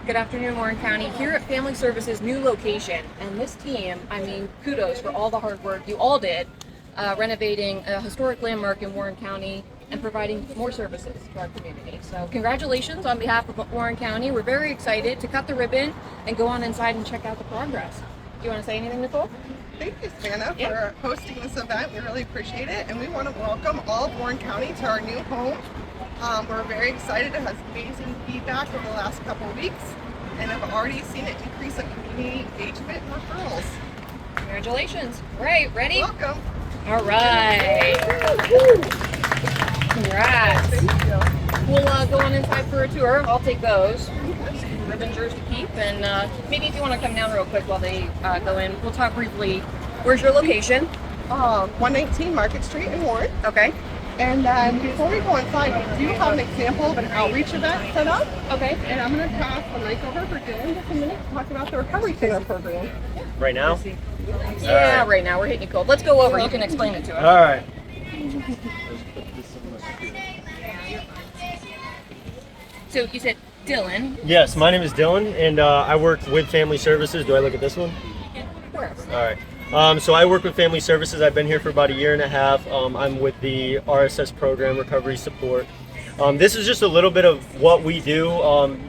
Good afternoon, Warren County. Here at Family Services' new location, and this team, I mean, kudos for all the hard work you all did renovating a historic landmark in Warren County and providing more services to our community. So congratulations on behalf of Warren County. We're very excited to cut the ribbon and go on inside and check out the progress. Do you want to say anything, Nicole? Thank you, Savannah, for hosting this event. We really appreciate it, and we want to welcome all of Warren County to our new home. We're very excited. It has amazing feedback over the last couple of weeks, and have already seen it increase in community engagement and referrals. Congratulations. Right, ready? Welcome. All right. Congrats. Thank you. We'll go on inside for a tour. I'll take those. Ribbons yours to keep, and maybe if you want to come down real quick while they go in, we'll talk briefly. Where's your location? 119 Market Street in Warren. Okay. And then before we go inside, we do have an example of an outreach event set up. Okay. And I'm going to pass the mic over for Dylan just a minute to talk about the Recovery Center program. Right now? Yeah, right now we're hitting you cold. Let's go over. You can explain it to us. All right. So you said Dylan. Yes, my name is Dylan, and I work with Family Services. Do I look at this one? Of course. All right. So I work with Family Services. I've been here for about a year and a half. I'm with the RSS program, Recovery Support. This is just a little bit of what we do.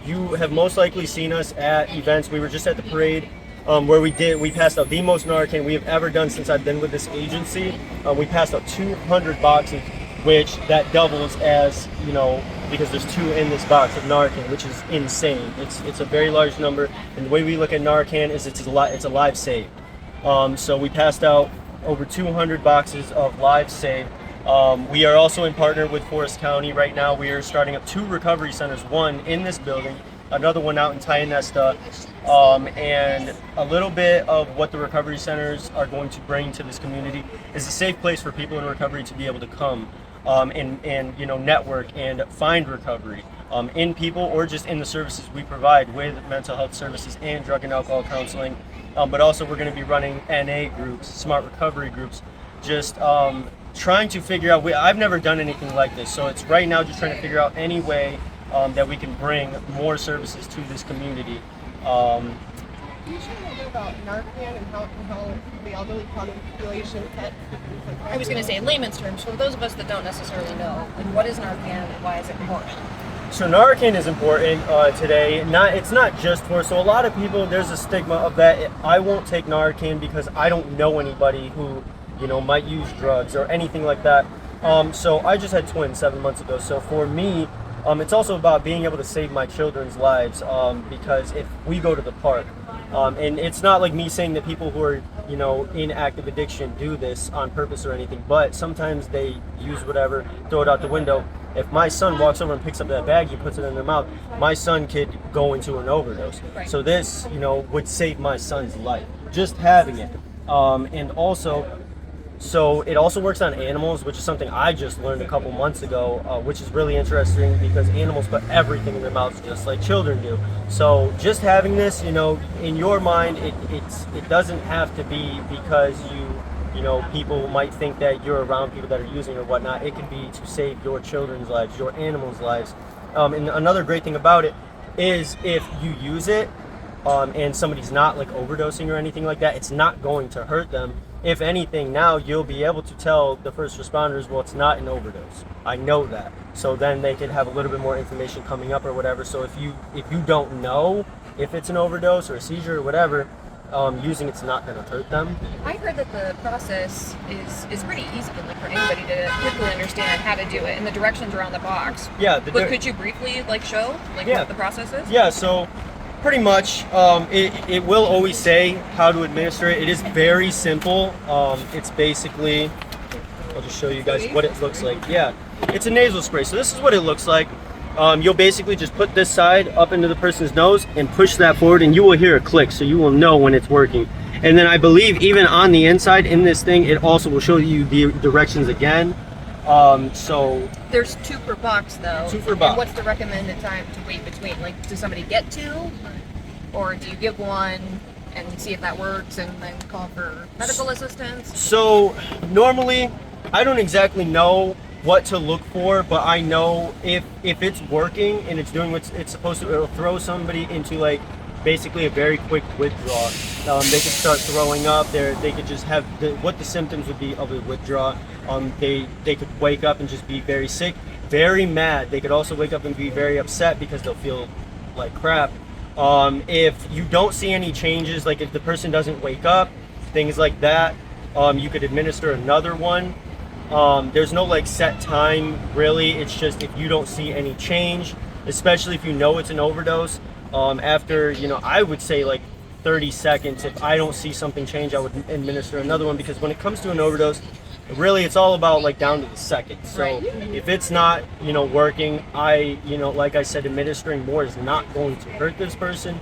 You have most likely seen us at events. We were just at the parade where we passed out the most Narcan we have ever done since I've been with this agency. We passed out 200 boxes, which that doubles as, because there's 2 in this box of Narcan, which is insane. It's a very large number, and the way we look at Narcan is it's a live save. So we passed out over 200 boxes of live save. We are also in partner with Forest County right now. We are starting up 2 recovery centers, one in this building, another one out in Tionesta, and a little bit of what the recovery centers are going to bring to this community is a safe place for people in recovery to be able to come and network and find recovery in people or just in the services we provide with mental health services and drug and alcohol counseling. But also we're going to be running NA groups, smart recovery groups, just trying to figure out, I've never done anything like this, so it's right now just trying to figure out any way that we can bring more services to this community. Can you share a little bit about Narcan and how the elderly population pets? I was going to say in layman's terms, for those of us that don't necessarily know, what is Narcan and why is it important? So Narcan is important today. It's not just so a lot of people, there's a stigma of that. I won't take Narcan because I don't know anybody who might use drugs or anything like that. So I just had twins 7 months ago. So for me, it's also about being able to save my children's lives because if we go to the park, and it's not like me saying that people who are in active addiction do this on purpose or anything, but sometimes they use whatever, throw it out the window. If my son walks over and picks up that bag, he puts it in their mouth, my son could go into an overdose. Right. So this, would save my son's life, just having it. And also, so it also works on animals, which is something I just learned a couple months ago, which is really interesting because animals put everything in their mouths just like children do. So just having this, in your mind, it doesn't have to be because people might think that you're around people that are using or whatnot. It can be to save your children's lives, your animals' lives. And another great thing about it is if you use it and somebody's not like overdosing or anything like that, it's not going to hurt them. If anything, now you'll be able to tell the first responders, well, it's not an overdose. I know that. So then they can have a little bit more information coming up or whatever. So if you don't know if it's an overdose or a seizure or whatever, using it's not going to hurt them. I heard that the process is pretty easy for anybody to quickly understand how to do it and the directions around the box. Yeah. But could you briefly show what the process is? Yeah. So pretty much, it will always say how to administer it. It is very simple. It's basically, I'll just show you guys what it looks like. Yeah, it's a nasal spray. So this is what it looks like. You'll basically just put this side up into the person's nose and push that forward, and you will hear a click, so you will know when it's working. And then I believe even on the inside in this thing, it also will show you the directions again. So there's 2 per box though. 2 per box. And what's the recommended time to wait between? Does somebody get 2, or do you give 1 and see if that works and then call for medical assistance? So normally, I don't exactly know what to look for, but I know if it's working and it's doing what it's supposed to, it'll throw somebody into like basically a very quick withdrawal. They could start throwing up. They could just have what the symptoms would be of a withdrawal. They could wake up and just be very sick, very mad. They could also wake up and be very upset because they'll feel like crap. If you don't see any changes, like if the person doesn't wake up, things like that, you could administer another one. There's no like set time really. It's just if you don't see any change, especially if you know it's an overdose, after, I would say like 30 seconds, if I don't see something change, I would administer another one, because when it comes to an overdose, really it's all about like down to the second. So if it's not, working, like I said, administering more is not going to hurt this person.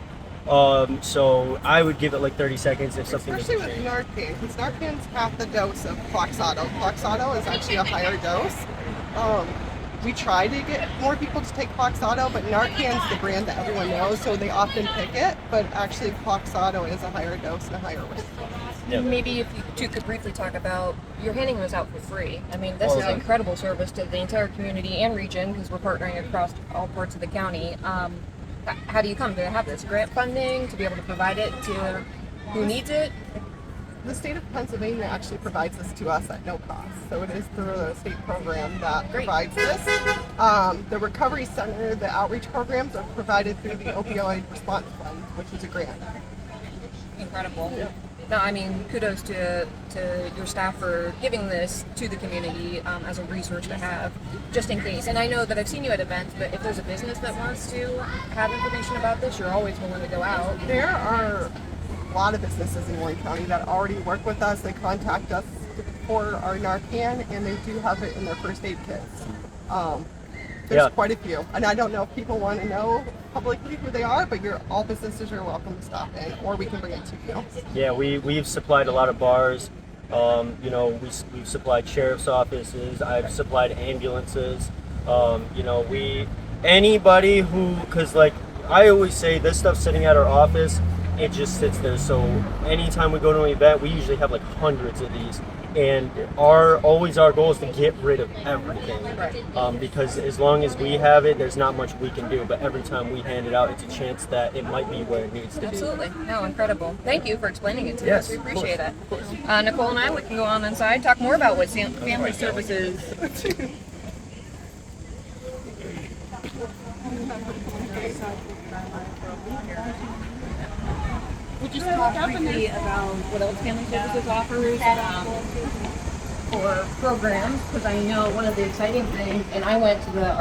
So I would give it like 30 seconds if something Especially doesn't with change. Narcan, because Narcan's half the dose of Kloxxado. Kloxxado is actually a higher dose. We try to get more people to take Kloxxado, but Narcan's the brand that everyone knows, so they often pick it. But actually, Kloxxado is a higher dose and a higher risk. Yeah. Maybe if you two could briefly talk about, you're handing this out for free. I mean, this is yeah. incredible service to the entire community and region, because we're partnering across all parts of the county. How do you come to have this grant funding to be able to provide it to who needs it? The state of Pennsylvania actually provides this to us at no cost. So it is through the state program that provides this. The Recovery Center, the outreach programs are provided through the Opioid Response Fund, which is a grant. Incredible. Yeah. No, I mean, kudos to your staff for giving this to the community as a resource to have, just in case. And I know that I've seen you at events, but if there's a business that wants to have information about this, you're always willing to go out. There are a lot of businesses in Warren County that already work with us. They contact us for our Narcan, and they do have it in their first aid kits. There's quite a few, and I don't know if people want to know publicly who they are, but all businesses are welcome to stop in, or we can bring it to you. Yeah, we've supplied a lot of bars. We've supplied sheriff's offices. I've supplied ambulances. Anybody who, because like I always say, this stuff's sitting at our office. It just sits there. So anytime we go to an event, we usually have like hundreds of these. And our goal is to get rid of everything, because as long as we have it, there's not much we can do. But every time we hand it out, it's a chance that it might be where it needs to be. Absolutely. No, incredible. Thank you for explaining it to Yes, us. We of appreciate course. that. Nicole and I, we can go on inside, talk more about what family services. We'll just talk briefly about what else Family Services offers for programs, because I know one of the exciting things, and I went to the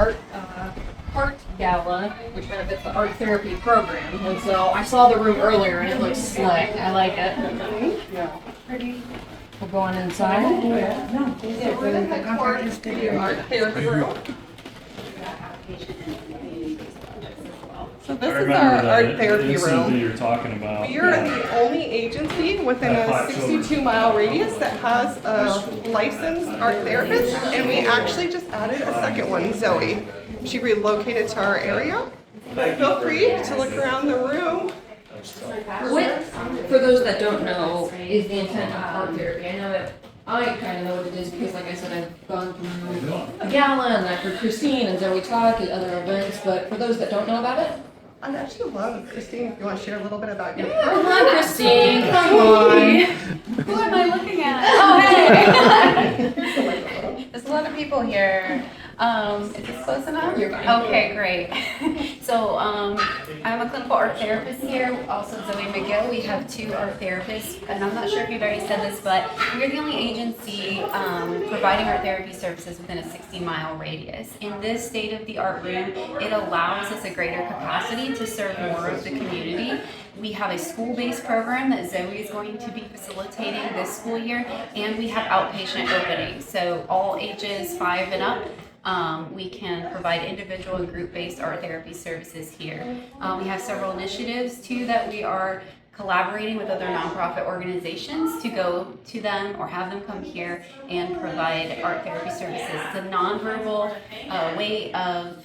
art gala, which benefits the art therapy program, and so I saw the room earlier and it looks slick. I like it. We'll go on inside. So this I is remember our that art therapy incident that room. you're talking about. We are the only agency within a 62-mile radius that has a licensed art therapist, and we actually just added a second one, Zoe. She relocated to our area. But feel free to look around the room. What, for those that don't know, is the intent of art therapy? I know that I kind of know what it is because, like I said, I've gone through a gala and I've heard Christine and Zoe talk at other events, but for those that don't know about it, I'd actually love, Christine, if you want to share a little bit about your come on, Christine, come on. Who am I looking at? Oh, hey! There's a lot of people here. Is this close enough? You're fine. Okay, great. So, I'm a clinical art therapist here, also Zoe McGill. We have 2 art therapists, and I'm not sure if you've already said this, but we're the only agency providing art therapy services within a 60-mile radius. In this state-of-the-art room, it allows us a greater capacity to serve more of the community. We have a school-based program that Zoe is going to be facilitating this school year, and we have outpatient openings. So all ages 5 and up, we can provide individual and group-based art therapy services here. We have several initiatives too that we are collaborating with other nonprofit organizations to go to them or have them come here and provide art therapy services. It's a nonverbal way of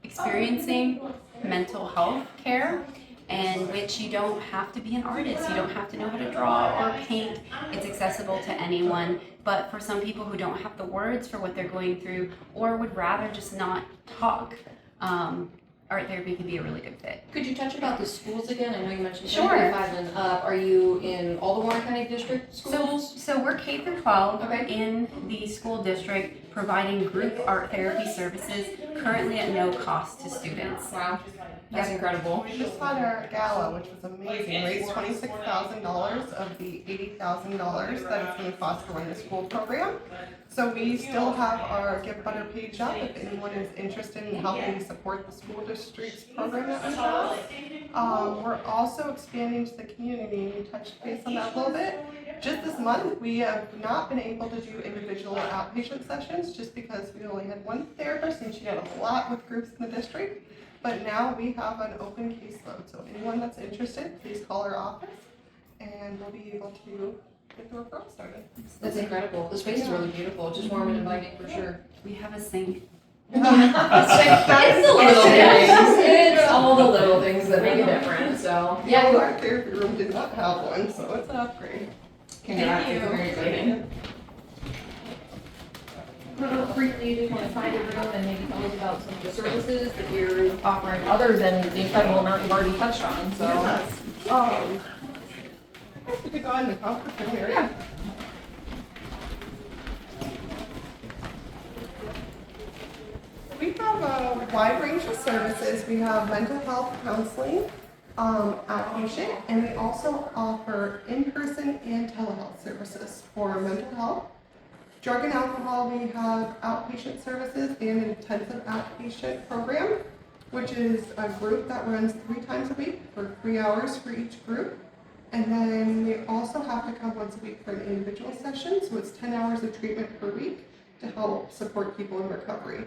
experiencing mental health care. in which you don't have to be an artist, you don't have to know how to draw or paint. It's accessible to anyone. But for some people who don't have the words for what they're going through or would rather just not talk, art therapy can be a really good fit. Could you touch about the schools again? I know you mentioned Sure. 5 and up. Are you in all the Warren County District schools? So we're K through 12 Okay. in the school district, providing group art therapy services currently at no cost to students. Wow, that's incredible. We just had our gala, which was amazing. Raised $26,000 of the $80,000 that it's going to cost to run the school program. So we still have our Give Butter page up if anyone is interested in helping support the school district's program that we have. We're also expanding to the community, and we touched base on that a little bit. Just this month, we have not been able to do individual outpatient sessions just because we only had one therapist and she had a lot with groups in the district. But now we have an open caseload, so anyone that's interested, please call our office and we'll be able to get the referral started. That's incredible. The space is really beautiful. Just warm and inviting for sure. We have a sink. It's the little things. It's all the little things that make a difference. So Yeah, yeah, our therapy room did not have one, so it's an upgrade. congrats. Thank you. It's very exciting. Briefly, you just want to find your room and maybe tell us about some of the services that you're offering other than the incredible amount you've already touched on. So Yes. We could go in the conference room area. We have a wide range of services. We have mental health counseling, outpatient, and we also offer in-person and telehealth services for mental health. Drug and alcohol, we have outpatient services and an intensive outpatient program, which is a group that runs 3 times a week for 3 hours for each group. And then we also have to come once a week for an individual session, so it's 10 hours of treatment per week to help support people in recovery.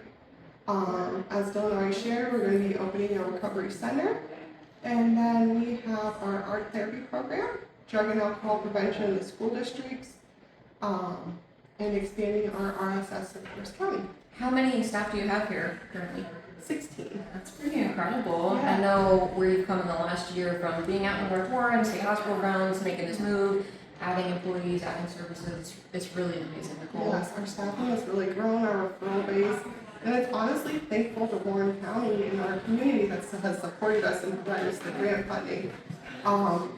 As Dylan already shared, we're going to be opening a recovery center. And then we have our art therapy program, drug and alcohol prevention in the school districts, and expanding our RSS in First County. how many staff do you have here currently? 16. That's pretty incredible. Yeah. I know where you've come in the last year from being out in North Warren, State Hospital grounds, making this move, adding employees, adding services. It's really amazing, Nicole. Yes, our staffing has really grown, our referral base, and it's honestly thankful to Warren County and our community that has supported us and provided us the grant funding.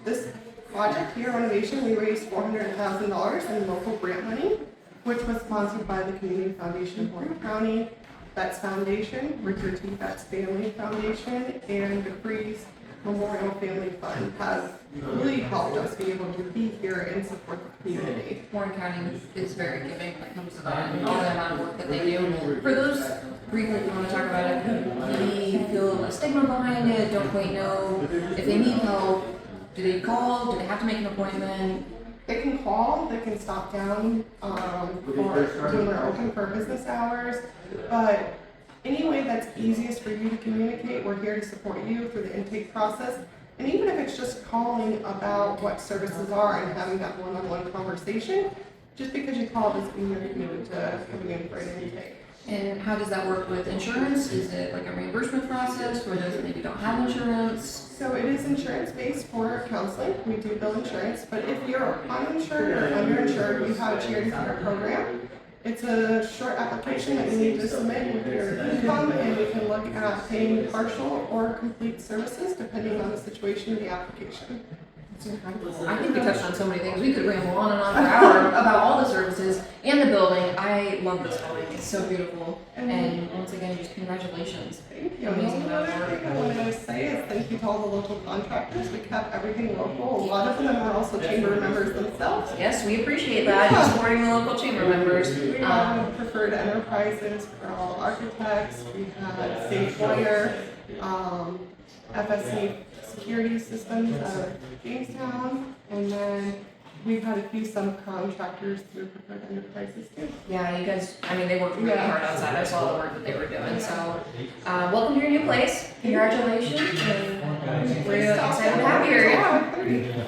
This project here, renovation, we raised $400,000 in local grant money, which was sponsored by the Community Foundation of Warren County, Betts Foundation, Richard T. Betts Family Foundation, and the Freeze Memorial Family Fund has really helped us be able to be here and support the community. Warren County is very giving when it comes to that and all the amount of work that they do. For those briefly who want to talk about it, who feel a stigma behind it, don't quite know if they need help, do they call? Do they have to make an appointment? They can call, they can stop down, or when we're open for business hours, but any way that's easiest for you to communicate, we're here to support you through the intake process. And even if it's just calling about what services are and having that one-on-one conversation, just because you call doesn't mean you're committed to coming in for an intake. And how does that work with insurance? Is it like a reimbursement process for those that maybe don't have insurance? So it is insurance-based for counseling. We do bill insurance, but if you're uninsured or underinsured, you have a charity center program. It's a short application that you need to submit with your income, and we can look at paying partial or complete services depending on the situation of the application. I think we touched on so many things. We could ramble on and on for hours about all the services and the building. I love this building. It's so beautiful. And once again, just congratulations. Thank you. Amazing And one amount of other work. thing I wanted to say is thank you to all the local contractors. We kept everything local. A lot of them are also chamber members themselves. Yes, we appreciate that. Supporting the local chamber members. We had Preferred Enterprises for all architects. We had Safe Wire, FSC Security Systems out of Jamestown, and then we've had a few subcontractors through Preferred Enterprises too. Yeah, you guys, I mean, they worked really hard outside. I saw the work that they were doing. So, welcome to your new place. Congratulations. And we're excited to have you here. Yeah.